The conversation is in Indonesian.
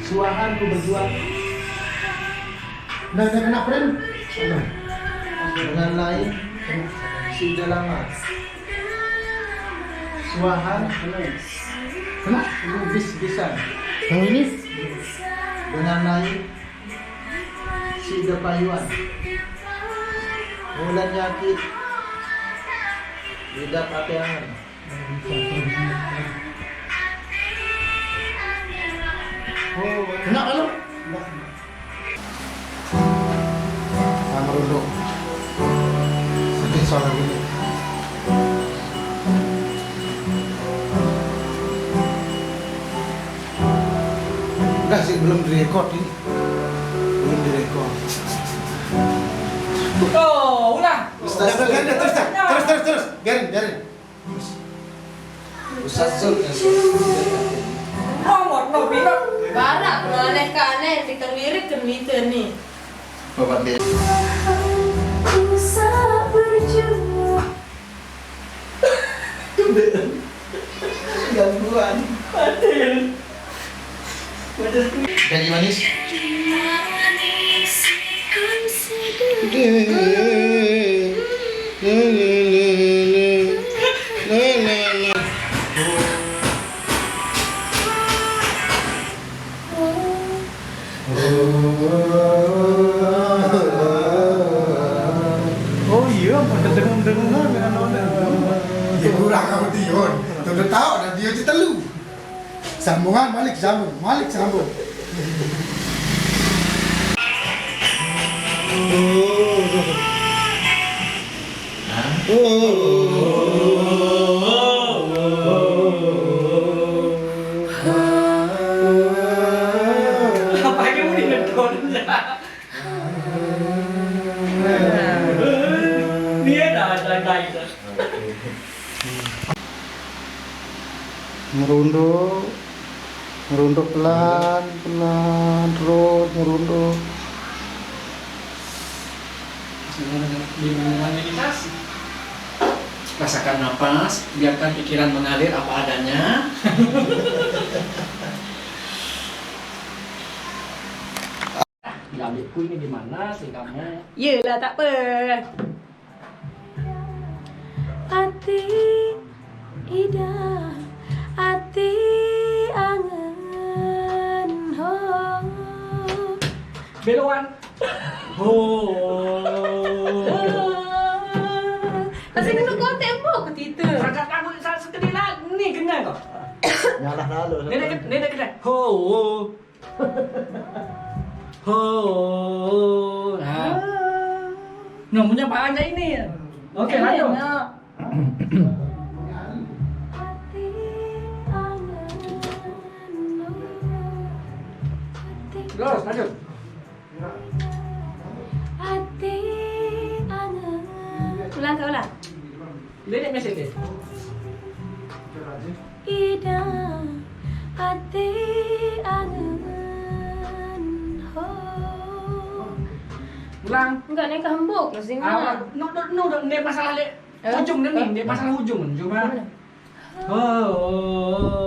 Suahan ku berjuang. Udah kena friend. Dengan lain sudah lama. Suahan Kena. bis-bisan. Yang ini Dengan lain sudah payuan. Mulai nyakit. Lidah pateangan. Oh, kena kalau. Sama dulu. Sedih soal ini. Enggak sih, belum direkod ini. Belum direkod. Oh, ulang. Terus. Garin. Ustaz Sul. Ngomong no pindah. Barak aneh ke aneh kita lirik ke meter nih. Bapak dia. Usah berjuang. Gangguan. Janji manis. Oh iya, pada dengung-dengung ya kurang kamu Dion. Tuh tahu ada dia di telu. Sambungan Malik sambung. Apa kamu di ngedon? Dia dah itu. Merunduk pelan terus merunduk. Dengan meditasi. Rasakan napas, biarkan pikiran mengalir apa adanya. Diambilku ini gimana sih kamu? Yelah tak apa. Hati ida, hati angen ho. Beloan. Masih kena kau tembok ke titu. Sangat aku sekedar lagi nih kena kok. Nyalah lalu. Nenek kena. Ho. Nah. Nomornya banyak ini. Oke, lanjut. Terus lanjut. Hati angen. Ulang kau ulang. Liriknya sini. Ida hati angen ho. Ulang. Enggak nih kehembuk mesti Ah, mana? ini masalah ujung nih, masalah ujung cuma. Oh.